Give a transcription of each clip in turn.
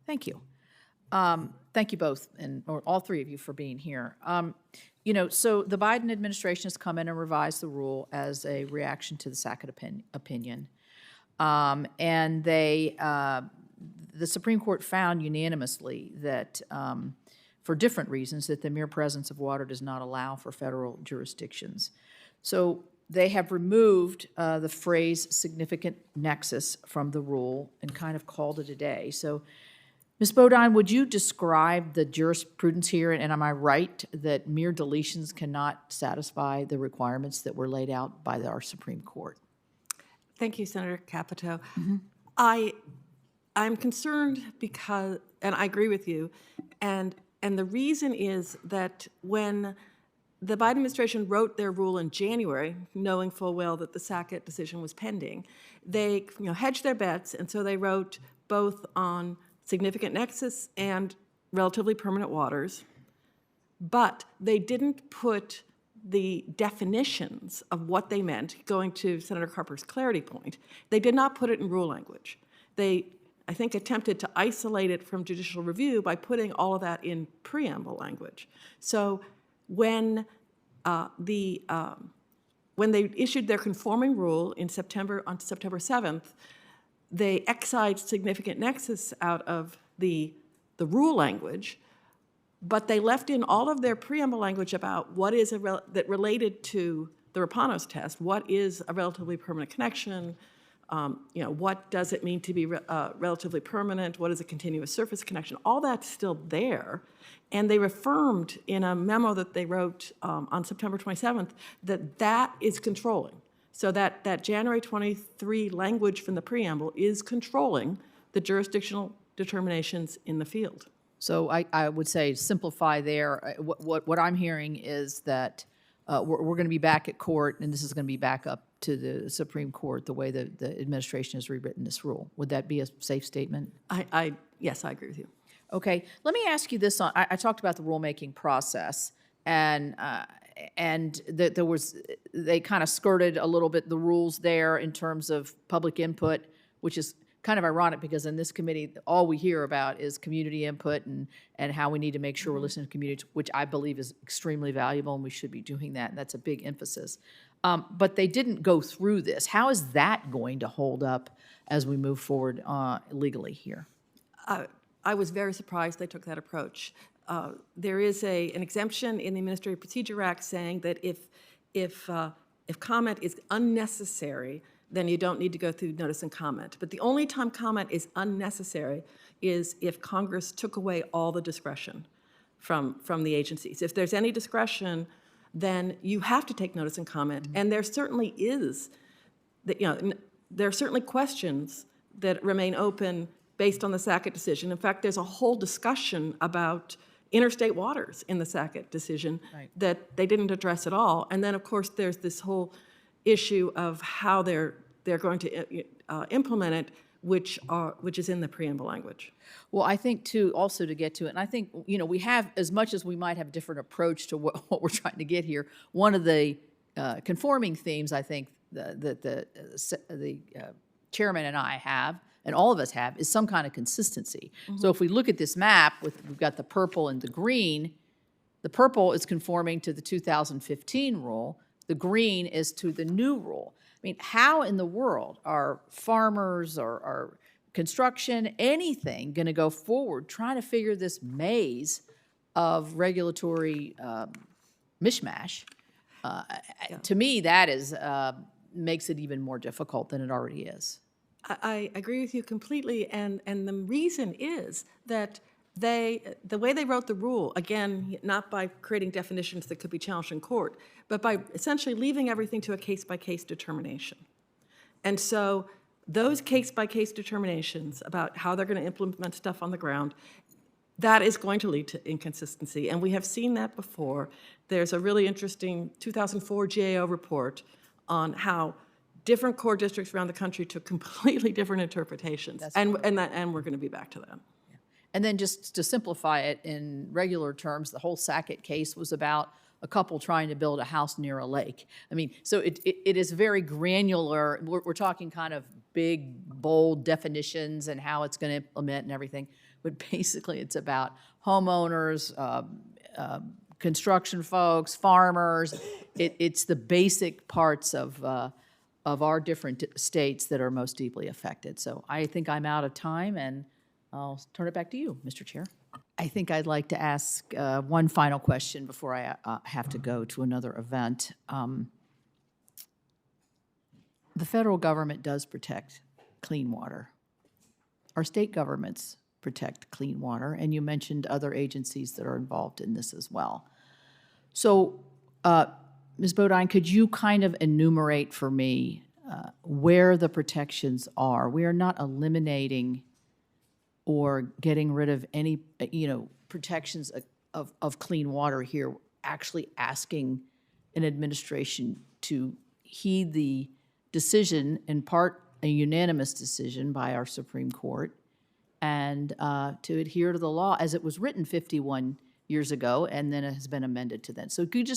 Thank you. Thank you both, or all three of you, for being here. So the Biden administration has come in and revised the rule as a reaction to the Sackett opinion. And the Supreme Court found unanimously that, for different reasons, that the mere presence of water does not allow for federal jurisdictions. So they have removed the phrase significant nexus from the rule and kind of called it a day. So, Ms. Bodine, would you describe the jurisprudence here, and am I right that mere deletions cannot satisfy the requirements that were laid out by our Supreme Court? Thank you, Senator Capito. I'm concerned because, and I agree with you, and the reason is that when the Biden administration wrote their rule in January, knowing full well that the Sackett decision was pending, they hedged their bets, and so they wrote both on significant nexus and relatively permanent waters, but they didn't put the definitions of what they meant, going to Senator Carper's clarity point, they did not put it in rule language. They, I think, attempted to isolate it from judicial review by putting all of that in preamble language. So when they issued their conforming rule in on September 7th, they excised significant nexus out of the rule language, but they left in all of their preamble language about what is that related to the Rapanos test. What is a relatively permanent connection? What does it mean to be relatively permanent? What is a continuous surface connection? All that's still there. And they affirmed in a memo that they wrote on September 27th that that is controlling. So that January 23 language from the preamble is controlling the jurisdictional determinations in the field. So I would say simplify there. What I'm hearing is that we're going to be back at court, and this is going to be back up to the Supreme Court the way that the administration has rewritten this rule. Would that be a safe statement? Yes, I agree with you. Okay. Let me ask you this. I talked about the rulemaking process, and that they kind of skirted a little bit the rules there in terms of public input, which is kind of ironic because in this committee, all we hear about is community input and how we need to make sure we're listening to community, which I believe is extremely valuable, and we should be doing that, and that's a big emphasis. But they didn't go through this. How is that going to hold up as we move forward legally here? I was very surprised they took that approach. There is an exemption in the Administrative Procedure Act saying that if comment is unnecessary, then you don't need to go through notice and comment. But the only time comment is unnecessary is if Congress took away all the discretion from the agencies. If there's any discretion, then you have to take notice and comment. And there certainly is, there are certainly questions that remain open based on the Sackett decision. In fact, there's a whole discussion about interstate waters in the Sackett decision that they didn't address at all. And then, of course, there's this whole issue of how they're going to implement it, which is in the preamble language. Well, I think, too, also to get to it, and I think, we have, as much as we might have a different approach to what we're trying to get here, one of the conforming themes, I think, that the chairman and I have, and all of us have, is some kind of consistency. Mm-hmm. So if we look at this map, we've got the purple and the green. The purple is conforming to the 2015 rule. The green is to the new rule. I mean, how in the world are farmers or construction, anything, going to go forward trying to figure this maze of regulatory mishmash? To me, that is makes it even more difficult than it already is. I agree with you completely, and the reason is that the way they wrote the rule, again, not by creating definitions that could be challenged in court, but by essentially leaving everything to a case-by-case determination. And so those case-by-case determinations about how they're going to implement stuff on the ground, that is going to lead to inconsistency, and we have seen that before. There's a really interesting 2004 GAO report on how different core districts around the country took completely different interpretations, and we're going to be back to that. Yeah. And then just to simplify it in regular terms, the whole Sackett case was about a couple trying to build a house near a lake. I mean, so it is very granular. We're talking kind of big, bold definitions and how it's going to implement and everything. But basically, it's about homeowners, construction folks, farmers. It's the basic parts of our different states that are most deeply affected. So I think I'm out of time, and I'll turn it back to you, Mr. Chair. I think I'd like to ask one final question before I have to go to another event. The federal government does protect clean water. Our state governments protect clean water, and you mentioned other agencies that are involved in this as well. So, Ms. Bodine, could you kind of enumerate for me where the protections are? We are not eliminating or getting rid of any, protections of clean water here. We're actually asking an administration to heed the decision, in part a unanimous decision by our Supreme Court, and to adhere to the law as it was written 51 years ago, and then it has been amended to then. So could you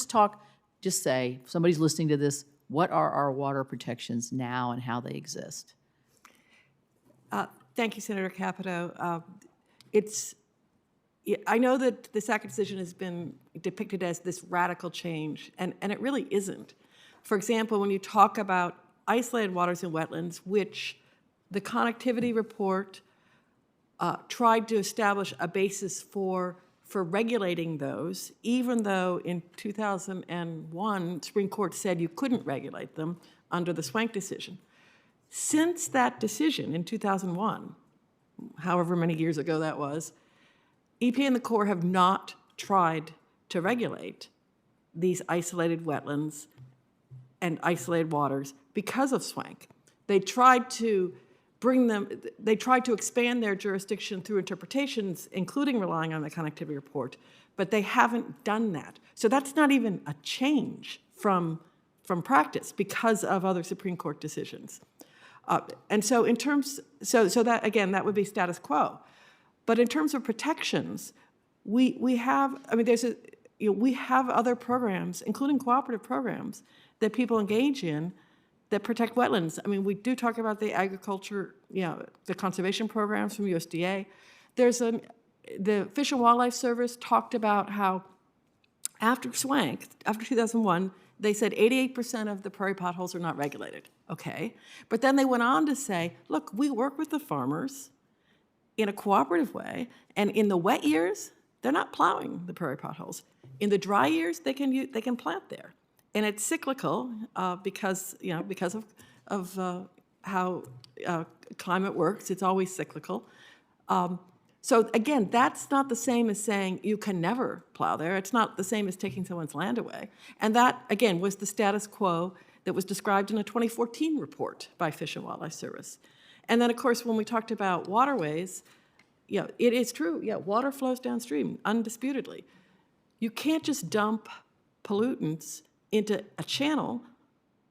just say, if somebody's listening to this, what are our water protections now and how they exist? Thank you, Senator Capito. I know that the SACA decision has been depicted as this radical change, and it really isn't. For example, when you talk about isolated waters and wetlands, which the connectivity report tried to establish a basis for regulating those, even though in 2001, Supreme Court said you couldn't regulate them under the Swank decision. Since that decision in 2001, however many years ago that was, EPA and the Corps have not tried to regulate these isolated wetlands and isolated waters because of Swank. They tried to expand their jurisdiction through interpretations, including relying on the connectivity report, but they haven't done that. So that's not even a change from practice because of other Supreme Court decisions. And so in terms, so that, again, that would be status quo. But in terms of protections, we have, I mean, we have other programs, including cooperative programs, that people engage in that protect wetlands. I mean, we do talk about the agriculture, the conservation programs from USDA. The Fish and Wildlife Service talked about how after Swank, after 2001, they said 88% of the prairie potholes are not regulated. Okay. But then they went on to say, look, we work with the farmers in a cooperative way, and in the wet years, they're not plowing the prairie potholes. In the dry years, they can plant there. And it's cyclical because of how climate works. It's always cyclical. So again, that's not the same as saying you can never plow there. It's not the same as taking someone's land away. And that, again, was the status quo that was described in a 2014 report by Fish and Wildlife Service. And then, of course, when we talked about waterways, it is true. Yeah, water flows downstream, undisputedly. You can't just dump pollutants into a channel,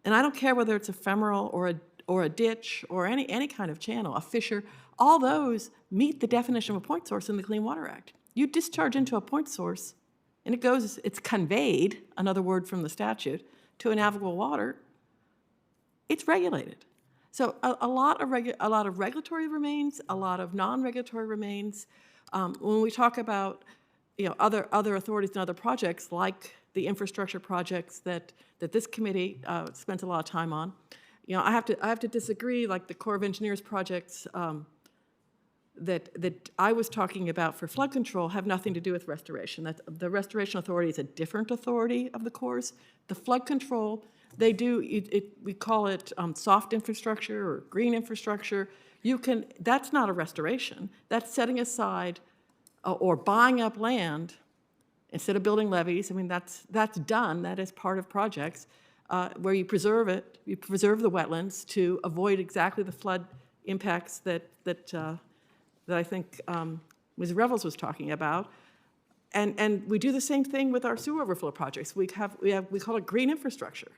and I don't care whether it's ephemeral or a ditch or any kind of channel, a fissure. All those meet the definition of a point source in the Clean Water Act. You discharge into a point source, and it's conveyed, another word from the statute, to a navigable water. It's regulated. So a lot of regulatory remains, a lot of non-regulatory remains. When we talk about other authorities and other projects like the infrastructure projects that this committee spends a lot of time on, I have to disagree. Like the Corps of Engineers projects that I was talking about for flood control have nothing to do with restoration. The Restoration Authority is a different authority of the Corps. The flood control, they do, we call it soft infrastructure or green infrastructure. That's not a restoration. That's setting aside or buying up land instead of building levees. I mean, that's done. That is part of projects where you preserve it, you preserve the wetlands to avoid exactly the flood impacts that I think Ms. Revels was talking about. And we do the same thing with our sewer overflow projects. We call it green infrastructure.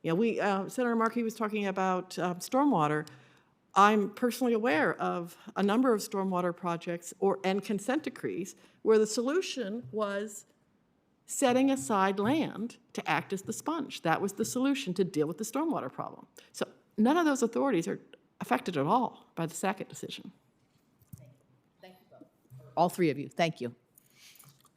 Senator Markey was talking about stormwater. I'm personally aware of a number of stormwater projects and consent decrees where the solution was setting aside land to act as the sponge. That was the solution to deal with the stormwater problem. So none of those authorities affected at all by the Sackett decision. All three of you, thank you.